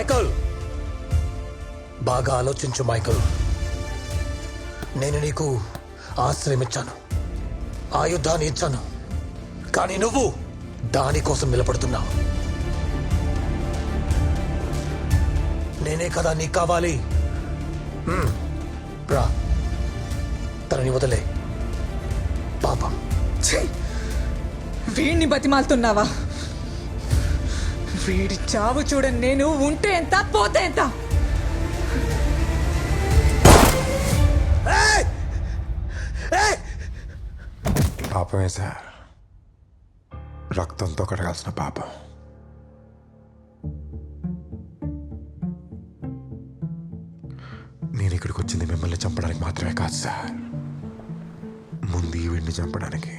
Michael, బాగా ఆలోచించు Michael. నేను నీకు ఆశ్రయం ఇచ్చాను, ఆయుధాన్ని ఇచ్చాను, కానీ నువ్వు దానికోసం నిలబడుతున్నావు. నేనే కదా నీకు కావాలి. రా, తనని వదిలే. పాపం. వీడిని బతిమాలుతున్నావా? వీడి చావు చూడని నేను ఉంటే ఎంత పోతే ఎంత. పాపమే సార్, రక్తంతో కడగాల్సిన పాపం. నేను ఇక్కడికి వచ్చింది మిమ్మల్ని చంపడానికి మాత్రమే కాదు సార్, ముందు ఈవిడ్ని చంపడానికి.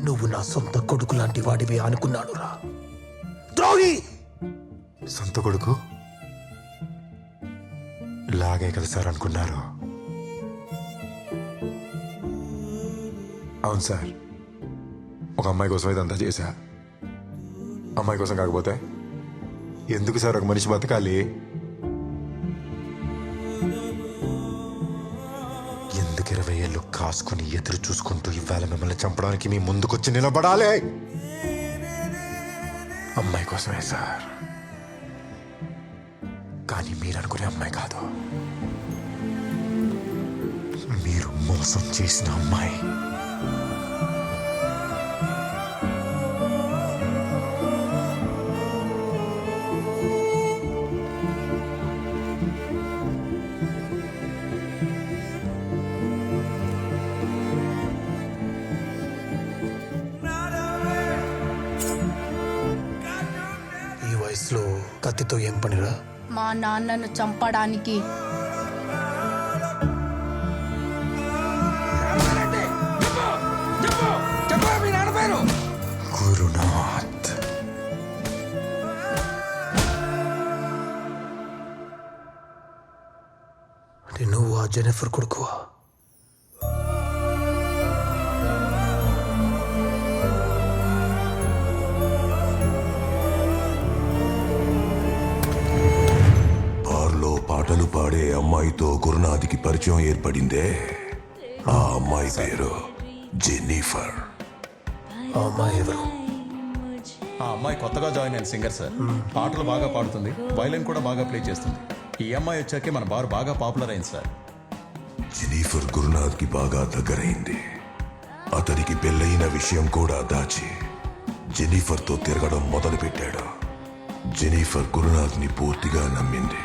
నువ్వు నా సొంత కొడుకు లాంటి వాడివి అనుకున్నాను రా ద్రోహి. సొంత కొడుకు లాగే కదా సార్ అనుకున్నారు? అవును సార్, ఒక అమ్మాయి కోసం ఇదంతా చేశా. అమ్మాయి కోసం కాకపోతే ఎందుకు సార్ ఒక మనిషి బతకాలి? ఎందుకు 20 ఏళ్ళు కాసుకుని ఎదురు చూసుకుంటూ ఇవాళ మిమ్మల్ని చంపడానికి మీ ముందుకొచ్చి నిలబడాలి? అమ్మాయి కోసమే సార్, కానీ మీరు అనుకునే అమ్మాయి కాదు, మీరు మోసం చేసిన అమ్మాయి. ఈ వయసులో కత్తితో ఏం పనిరా? మా నాన్నను చంపడానికి. గురునాథ్. అంటే నువ్వు ఆ జెనిఫర్ కొడుకువా? పాటలు పాడే అమ్మాయితో గురునాథ్కి పరిచయం ఏర్పడిందే. ఆ అమ్మాయి పేరు జెన్నిఫర్. ఆ అమ్మాయి ఎవరు? ఆ అమ్మాయి కొత్తగా జాయిన్ అయిన సింగర్ సార్. పాటలు బాగా పాడుతుంది, వైలిన్ కూడా బాగా ప్లే చేస్తుంది. ఈ అమ్మాయి వచ్చాకే మన బార్ బాగా పాపులర్ అయింది సార్. జెన్నిఫర్ గురునాథ్కి బాగా దగ్గరైంది. అతనికి పెళ్ళయిన విషయం కూడా దాచి జెన్నిఫర్తో తిరగడం మొదలుపెట్టాడు. జెన్నిఫర్ గురునాథ్ని పూర్తిగా నమ్మింది.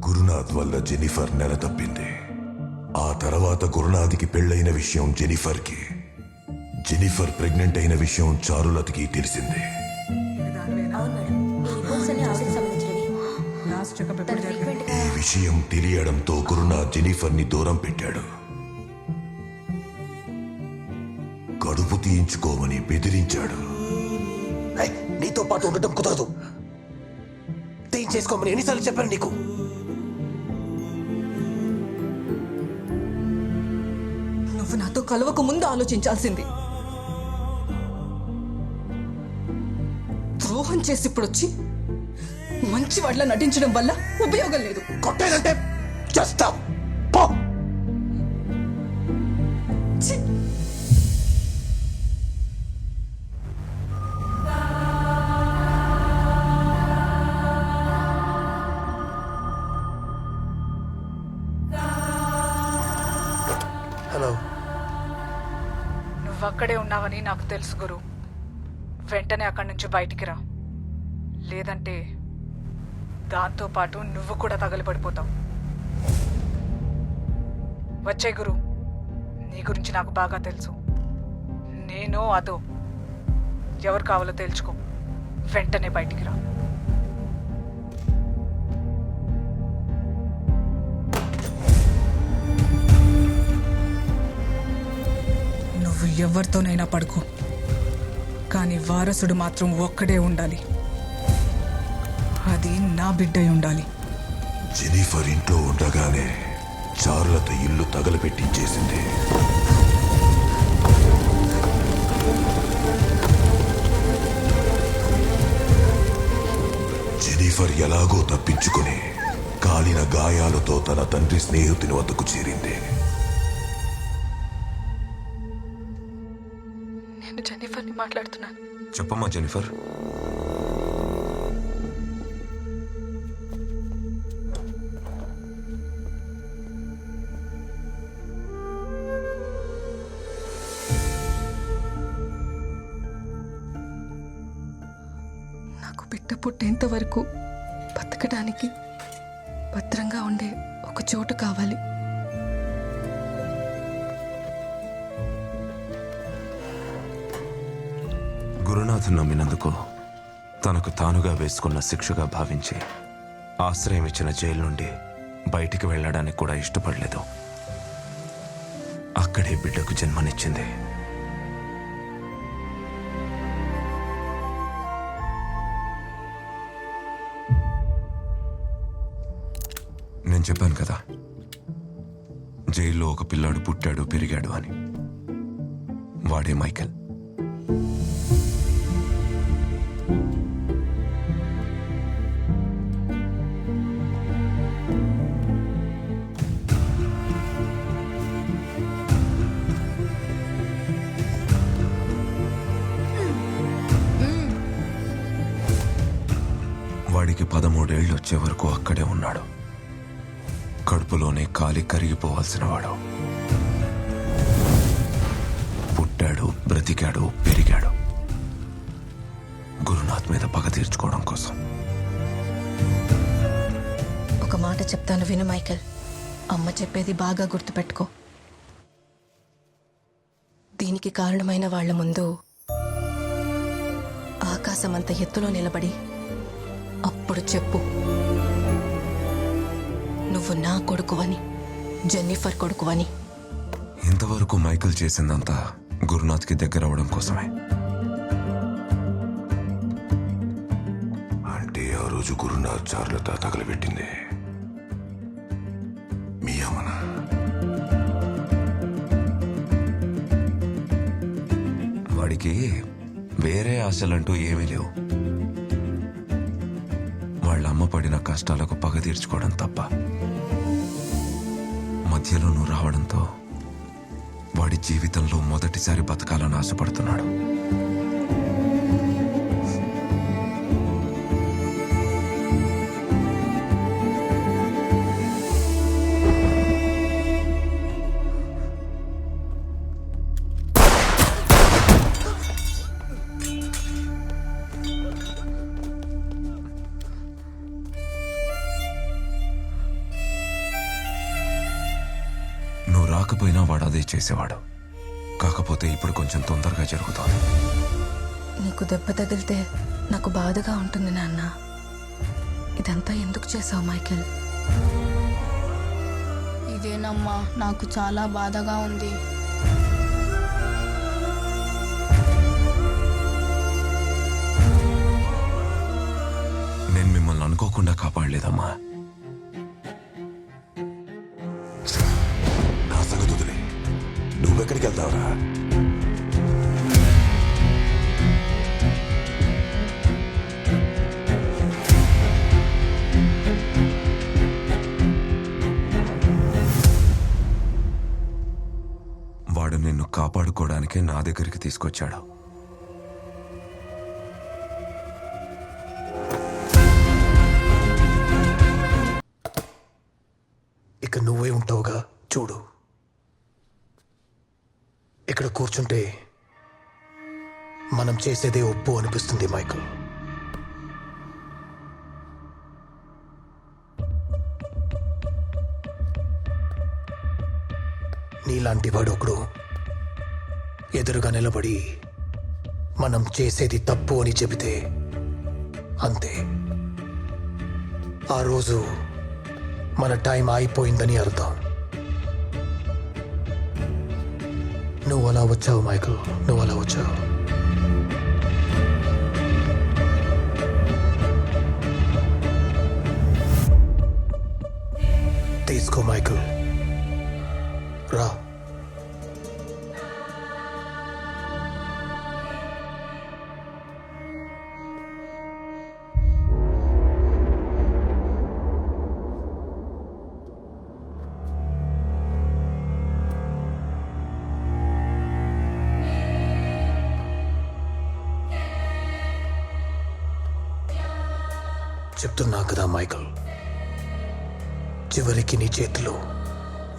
గురునాథ్ వల్ల జెన్నిఫర్ నెల తప్పింది. ఆ తర్వాత గురునాథ్కి పెళ్ళైన విషయం జెన్నిఫర్కి, జెన్నిఫర్ ప్రెగ్నెంట్ అయిన విషయం చారులతకి తెలిసింది. ఈ విషయం తెలియడంతో గురునాథ్ జెన్నిఫర్ని దూరం పెట్టాడు. కడుపు తీయించుకోమని బెదిరించాడు. నీతో పాటు ఉండటం కుదరదు. తీయించేసుకోమని ఎన్నిసార్లు చెప్పాను నీకు? నువ్వు నాతో కలవక ముందు ఆలోచించాల్సింది. ద్రోహం చేసి ఇప్పుడు వచ్చి మంచి వాళ్ళ నటించడం వల్ల ఉపయోగం లేదు. కొట్టేనంటే చేస్తా. పో. హలో. నువ్వక్కడే ఉన్నావని నాకు తెలుసు గురు. వెంటనే అక్కడి నుంచి బయటికి రా, లేదంటే దాంతో పాటు నువ్వు కూడా తగలబడిపోతావు. వచ్చే గురు, నీ గురించి నాకు బాగా తెలుసు. నేను అదో ఎవరు కావాలో తెలుసుకో. వెంటనే బయటికి రా. నువ్వు ఎవరితోనైనా పడుకో, కానీ వారసుడు మాత్రం ఒక్కడే ఉండాలి. అది నా బిడ్డై ఉండాలి. జెనిఫర్ ఇంట్లో ఉండగానే చారులత ఇల్లు తగలబెట్టించేసింది. జెనిఫర్ ఎలాగో తప్పించుకుని కాలిన గాయాలతో తన తండ్రి స్నేహితుని వద్దకు చేరింది. నేను జెన్నిఫర్ని మాట్లాడుతున్నాను. చెప్పమ్మా జెనిఫర్. నాకు బిడ్డ పుట్టేంత వరకు బతకడానికి భద్రంగా ఉండే ఒక చోటు కావాలి. గురునాథ్ నమ్మినందుకు తనకు తానుగా వేసుకున్న శిక్షగా భావించి ఆశ్రయం ఇచ్చిన జైలు నుండి బయటికి వెళ్ళడానికి కూడా ఇష్టపడలేదు. అక్కడే బిడ్డకు జన్మనిచ్చింది. నేను చెప్పాను కదా, జైల్లో ఒక పిల్లాడు పుట్టాడు పెరిగాడు అని. వాడే మైకేల్. వాడికి 13 ఏళ్ళు వచ్చే వరకు అక్కడే ఉన్నాడు. కడుపులోనే కాలి కరిగిపోవాల్సిన వాడు. పుట్టాడు, బ్రతికాడు, పెరిగాడు గురునాథ్ మీద పగ తీర్చుకోవడం కోసం. ఒక మాట చెప్తాను విను మైకేల్. అమ్మ చెప్పేది బాగా గుర్తుపెట్టుకో. దీనికి కారణమైన వాళ్ళ ముందు ఆకాశమంత ఎత్తులో నిలబడి అప్పుడు చెప్పు, నువ్వు నా కొడుకువని, జెన్నిఫర్ కొడుకువని. ఇంతవరకు మైకేల్ చేసిందంతా గురునాథ్కి దగ్గర అవడం కోసమే. అంటే ఆ రోజు గురునాథ్ చారులత తగలబెట్టింది మీ అమ్మన. వాడికి వేరే ఆశలంటూ ఏమీ లేవు. వాళ్ళ అమ్మ పడిన కష్టాలకు పగ తీర్చుకోవడం తప్ప. మధ్యలో నువ్వు రావడంతో వాడి జీవితంలో మొదటిసారి బతకాలని ఆశపడుతున్నాడు. నువ్వు రాకపోయినా వాడు అదే చేసేవాడు. కాకపోతే ఇప్పుడు కొంచెం తొందరగా జరుగుతోంది. నీకు దెబ్బ తగిలితే నాకు బాధగా ఉంటుంది నాన్న. ఇదంతా ఎందుకు చేసావు మైకేల్? ఇదేనమ్మా, నాకు చాలా బాధగా ఉంది. నేను మిమ్మల్ని అనుకోకుండా కాపాడలేదమ్మా. నా సంగతి వదిలే, నువ్వెక్కడికి వెళ్తావురా? వాడు నిన్ను కాపాడుకోవడానికే నా దగ్గరికి తీసుకొచ్చాడు. ఇక నువ్వే ఉంటావుగా, చూడు. ఇక్కడ కూర్చుంటే మనం చేసేదే ఒప్పు అనిపిస్తుంది మైకేల్. నీలాంటి వాడు ఒకడు ఎదురుగా నిలబడి మనం చేసేది తప్పు అని చెబితే అంతే, ఆ రోజు మన టైం అయిపోయిందని అర్థం. నువ్వు అలా వచ్చావు మైకల్, నువ్వు అలా వచ్చావు. తీసుకో మైకల్, రా. చెప్తున్నా కదా మైకల్, చివరికి నీ చేతిలో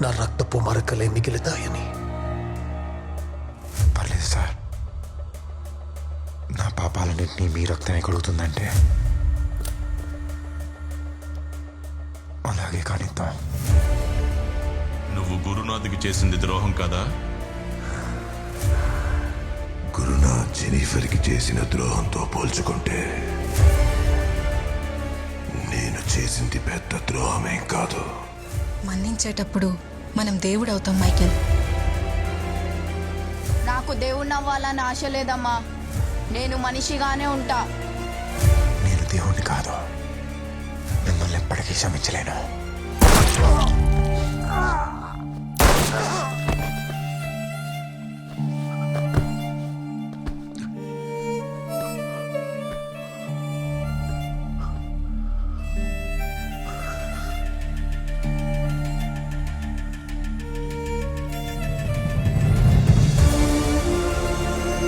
నా రక్తపు మరకలే మిగులుతాయని. పర్లేదు సార్, నా పాపాలన్నింటినీ మీ రక్తమే కలుగుతుందంటే అలాగే కానిద్దాం. నువ్వు గురునాథ్కి చేసింది ద్రోహం కదా? గురునాథ్ జెనిఫర్కి చేసిన ద్రోహంతో పోల్చుకుంటే నేను చేసింది పెద్ద ద్రోహమేం కాదు. మన్నించేటప్పుడు మనం దేవుడు అవుతాం మైకేల్. నాకు దేవుణ్ణి అవ్వాలని ఆశ లేదమ్మా. నేను మనిషిగానే ఉంటా. నేను దేవుణ్ణి కాదు, మిమ్మల్ని ఎప్పటికీ క్షమించలేను.